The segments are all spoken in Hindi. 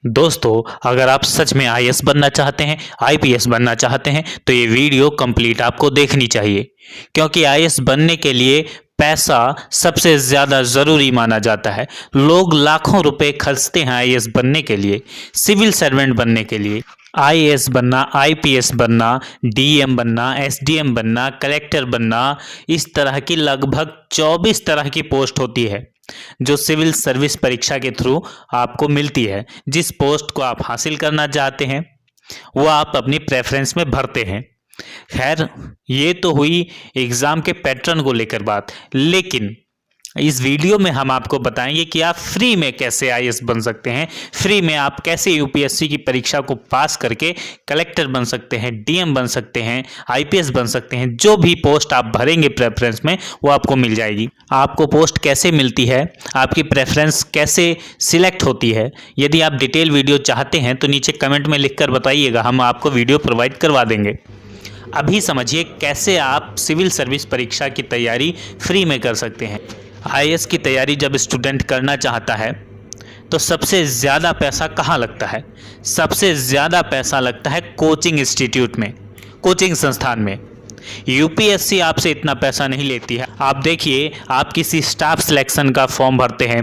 दोस्तों, अगर आप सच में आईएएस बनना चाहते हैं, आईपीएस बनना चाहते हैं तो ये वीडियो कंप्लीट आपको देखनी चाहिए, क्योंकि आईएएस बनने के लिए पैसा सबसे ज़्यादा ज़रूरी माना जाता है। लोग लाखों रुपए खर्चते हैं आईएएस बनने के लिए, सिविल सर्वेंट बनने के लिए। आईएएस बनना, आईपीएस बनना, डीएम बनना, एसडीएम बनना, कलेक्टर बनना, इस तरह की लगभग 24 तरह की पोस्ट होती है जो सिविल सर्विस परीक्षा के थ्रू आपको मिलती है। जिस पोस्ट को आप हासिल करना चाहते हैं वो आप अपनी प्रेफरेंस में भरते हैं। खैर, ये तो हुई एग्ज़ाम के पैटर्न को लेकर बात, लेकिन इस वीडियो में हम आपको बताएंगे कि आप फ्री में कैसे आईएएस बन सकते हैं, फ्री में आप कैसे यूपीएससी की परीक्षा को पास करके कलेक्टर बन सकते हैं, डीएम बन सकते हैं, आईपीएस बन सकते हैं। जो भी पोस्ट आप भरेंगे प्रेफरेंस में वो आपको मिल जाएगी। आपको पोस्ट कैसे मिलती है, आपकी प्रेफरेंस कैसे सिलेक्ट होती है, यदि आप डिटेल वीडियो चाहते हैं तो नीचे कमेंट में लिख कर बताइएगा, हम आपको वीडियो प्रोवाइड करवा देंगे। अभी समझिए कैसे आप सिविल सर्विस परीक्षा की तैयारी फ्री में कर सकते हैं। आईएएस की तैयारी जब स्टूडेंट करना चाहता है तो सबसे ज़्यादा पैसा कहाँ लगता है? सबसे ज़्यादा पैसा लगता है कोचिंग इंस्टीट्यूट में, कोचिंग संस्थान में। यूपीएससी आपसे इतना पैसा नहीं लेती है। आप देखिए, आप किसी स्टाफ सिलेक्शन का फॉर्म भरते हैं,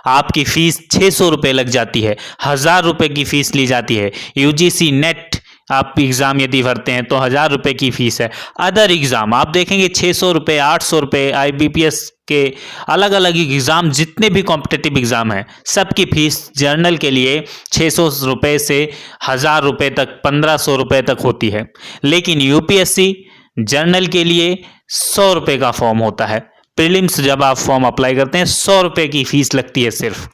आपकी फ़ीस 600 रुपये लग जाती है, 1000 रुपये की फ़ीस ली जाती है। यूजीसी नेट आप एग्ज़ाम यदि भरते हैं तो 1000 रुपये की फ़ीस है। अदर एग्ज़ाम आप देखेंगे 600 रुपये, 800 रुपये। आईबीपीएस के अलग अलग एग्ज़ाम, जितने भी कॉम्पिटिटिव एग्ज़ाम हैं, सबकी फ़ीस जर्नल के लिए 600 रुपये से 1000 रुपये तक, 1500 रुपये तक होती है। लेकिन यूपीएससी जर्नल के लिए 100 रुपये का फॉर्म होता है। प्रीलिम्स जब आप फॉर्म अप्लाई करते हैं 100 रुपये की फ़ीस लगती है सिर्फ।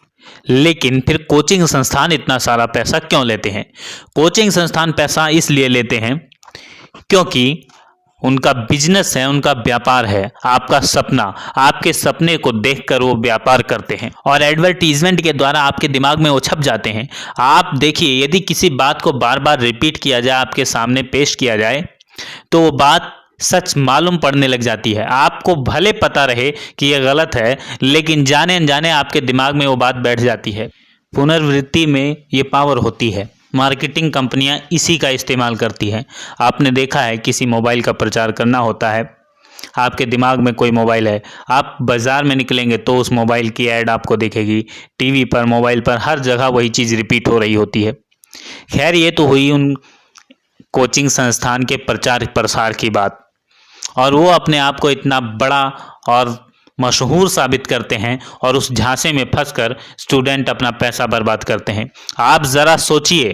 लेकिन फिर कोचिंग संस्थान इतना सारा पैसा क्यों लेते हैं? कोचिंग संस्थान पैसा इसलिए लेते हैं क्योंकि उनका बिजनेस है, उनका व्यापार है। आपका सपना, आपके सपने को देखकर वो व्यापार करते हैं और एडवर्टीजमेंट के द्वारा आपके दिमाग में वो छप जाते हैं। आप देखिए, यदि किसी बात को बार बार रिपीट किया जाए, आपके सामने पेश किया जाए, तो वो बात सच मालूम पड़ने लग जाती है। आपको भले पता रहे कि यह गलत है, लेकिन जाने अनजाने आपके दिमाग में वो बात बैठ जाती है। पुनर्वृत्ति में ये पावर होती है। मार्केटिंग कंपनियां इसी का इस्तेमाल करती हैं। आपने देखा है, किसी मोबाइल का प्रचार करना होता है, आपके दिमाग में कोई मोबाइल है, आप बाज़ार में निकलेंगे तो उस मोबाइल की ऐड आपको दिखेगी। टीवी पर, मोबाइल पर, हर जगह वही चीज़ रिपीट हो रही होती है। खैर, ये तो हुई उन कोचिंग संस्थान के प्रचार प्रसार की बात, और वो अपने आप को इतना बड़ा और मशहूर साबित करते हैं और उस झांसे में फंसकर स्टूडेंट अपना पैसा बर्बाद करते हैं। आप ज़रा सोचिए,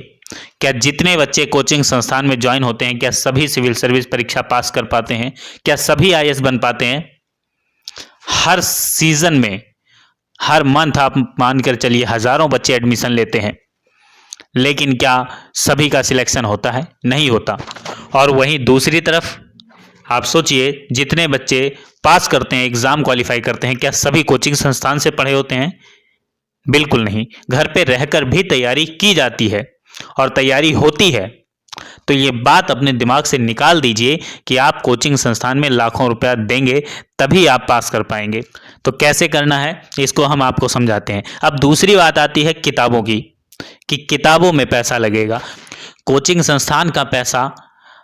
क्या जितने बच्चे कोचिंग संस्थान में ज्वाइन होते हैं, क्या सभी सिविल सर्विस परीक्षा पास कर पाते हैं? क्या सभी आईएएस बन पाते हैं? हर सीज़न में, हर मंथ आप मानकर चलिए हज़ारों बच्चे एडमिशन लेते हैं, लेकिन क्या सभी का सिलेक्शन होता है? नहीं होता। और वहीं दूसरी तरफ आप सोचिए, जितने बच्चे पास करते हैं, एग्ज़ाम क्वालिफाई करते हैं, क्या सभी कोचिंग संस्थान से पढ़े होते हैं? बिल्कुल नहीं। घर पे रहकर भी तैयारी की जाती है और तैयारी होती है। तो ये बात अपने दिमाग से निकाल दीजिए कि आप कोचिंग संस्थान में लाखों रुपया देंगे तभी आप पास कर पाएंगे। तो कैसे करना है, इसको हम आपको समझाते हैं। अब दूसरी बात आती है किताबों की, कि किताबों में पैसा लगेगा। कोचिंग संस्थान का पैसा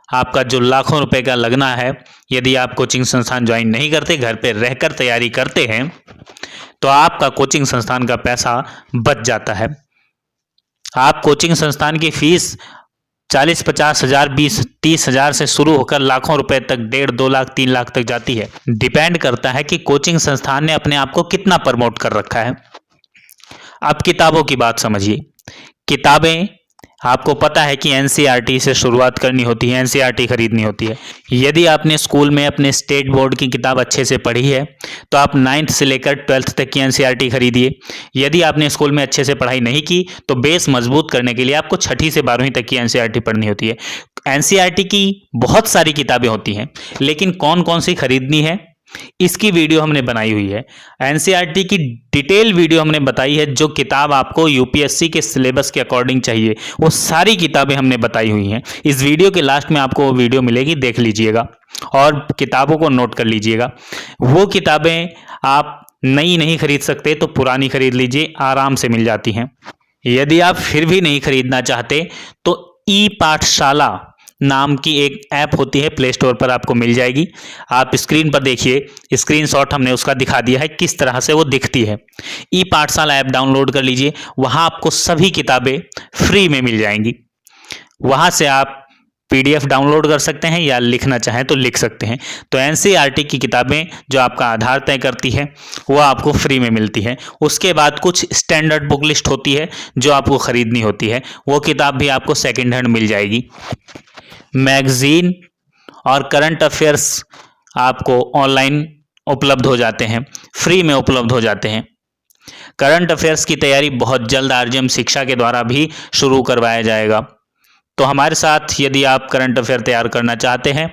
आपका जो लाखों रुपए का लगना है, यदि आप कोचिंग संस्थान ज्वाइन नहीं करते, घर पे रहकर तैयारी करते हैं, तो आपका कोचिंग संस्थान का पैसा बच जाता है। आप कोचिंग संस्थान की फीस 40-50 हज़ार, 20-30 हज़ार से शुरू होकर लाखों रुपए तक, 1.5, 2 लाख, 3 लाख तक जाती है। डिपेंड करता है कि कोचिंग संस्थान ने अपने आप को कितना प्रमोट कर रखा है। अब किताबों की बात समझिए। किताबें, आपको पता है कि एनसीईआरटी से शुरुआत करनी होती है, एनसीईआरटी खरीदनी होती है। यदि आपने स्कूल में अपने स्टेट बोर्ड की किताब अच्छे से पढ़ी है तो आप 9th से लेकर 12th तक की एनसीईआरटी खरीदिए। यदि आपने स्कूल में अच्छे से पढ़ाई नहीं की तो बेस मजबूत करने के लिए आपको 6ठी से 12वीं तक की एनसीईआरटी पढ़नी होती है। एनसीईआरटी की बहुत सारी किताबें होती हैं, लेकिन कौन कौन सी खरीदनी है, इसकी वीडियो हमने बनाई हुई है। एनसीईआरटी की डिटेल वीडियो हमने बताई है। जो किताब आपको यूपीएससी के सिलेबस के अकॉर्डिंग चाहिए, वो सारी किताबें हमने बताई हुई हैं। इस वीडियो के लास्ट में आपको वो वीडियो मिलेगी, देख लीजिएगा और किताबों को नोट कर लीजिएगा। वो किताबें आप नई नहीं खरीद सकते तो पुरानी खरीद लीजिए, आराम से मिल जाती हैं। यदि आप फिर भी नहीं खरीदना चाहते तो ई पाठशाला नाम की एक ऐप होती है, प्ले स्टोर पर आपको मिल जाएगी। आप स्क्रीन पर देखिए, स्क्रीनशॉट हमने उसका दिखा दिया है किस तरह से वो दिखती है। ई पाठशाला ऐप डाउनलोड कर लीजिए, वहां आपको सभी किताबें फ्री में मिल जाएंगी। वहां से आप PDF डाउनलोड कर सकते हैं या लिखना चाहें तो लिख सकते हैं। तो NCERT की किताबें जो आपका आधार तय करती है वो आपको फ्री में मिलती है। उसके बाद कुछ स्टैंडर्ड बुक लिस्ट होती है जो आपको खरीदनी होती है, वो किताब भी आपको सेकंड हैंड मिल जाएगी। मैगजीन और करंट अफेयर्स आपको ऑनलाइन उपलब्ध हो जाते हैं, फ्री में उपलब्ध हो जाते हैं। करंट अफेयर्स की तैयारी बहुत जल्द RGM शिक्षा के द्वारा भी शुरू करवाया जाएगा। तो हमारे साथ यदि आप करंट अफेयर तैयार करना चाहते हैं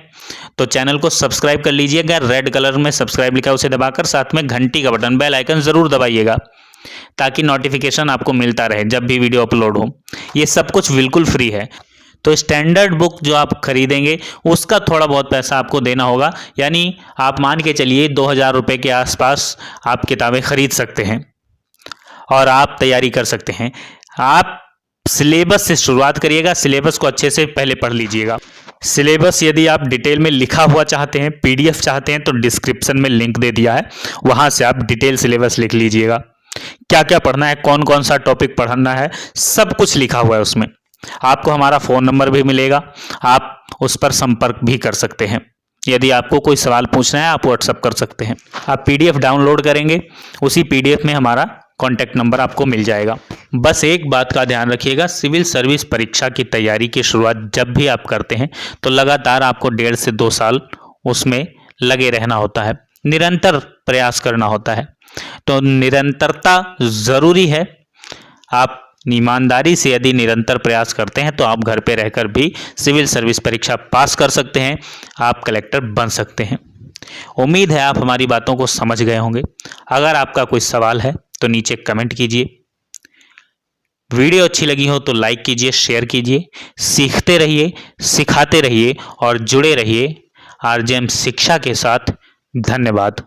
तो चैनल को सब्सक्राइब कर लीजिएगा। रेड कलर में सब्सक्राइब लिखा है उसे दबाकर साथ में घंटी का बटन, बेल आइकन जरूर दबाइएगा ताकि नोटिफिकेशन आपको मिलता रहे जब भी वीडियो अपलोड हो। ये सब कुछ बिल्कुल फ्री है। तो स्टैंडर्ड बुक जो आप खरीदेंगे उसका थोड़ा बहुत पैसा आपको देना होगा, यानी आप मान के चलिए 2000 रुपये के आसपास आप किताबें खरीद सकते हैं और आप तैयारी कर सकते हैं। आप सिलेबस से शुरुआत करिएगा, सिलेबस को अच्छे से पहले पढ़ लीजिएगा। सिलेबस यदि आप डिटेल में लिखा हुआ चाहते हैं, PDF चाहते हैं, तो डिस्क्रिप्शन में लिंक दे दिया है, वहां से आप डिटेल सिलेबस लिख लीजिएगा। क्या क्या पढ़ना है, कौन कौन सा टॉपिक पढ़ना है, सब कुछ लिखा हुआ है उसमें। आपको हमारा फ़ोन नंबर भी मिलेगा, आप उस पर संपर्क भी कर सकते हैं। यदि आपको कोई सवाल पूछना है आप व्हाट्सअप कर सकते हैं। आप PDF डाउनलोड करेंगे, उसी PDF में हमारा कॉन्टैक्ट नंबर आपको मिल जाएगा। बस एक बात का ध्यान रखिएगा, सिविल सर्विस परीक्षा की तैयारी की शुरुआत जब भी आप करते हैं तो लगातार आपको 1.5 से 2 साल उसमें लगे रहना होता है, निरंतर प्रयास करना होता है। तो निरंतरता ज़रूरी है। आप ईमानदारी से यदि निरंतर प्रयास करते हैं तो आप घर पे रहकर भी सिविल सर्विस परीक्षा पास कर सकते हैं, आप कलेक्टर बन सकते हैं। उम्मीद है आप हमारी बातों को समझ गए होंगे। अगर आपका कोई सवाल है तो नीचे कमेंट कीजिए। वीडियो अच्छी लगी हो तो लाइक कीजिए, शेयर कीजिए। सीखते रहिए, सिखाते रहिए और जुड़े रहिए RGM शिक्षा के साथ। धन्यवाद।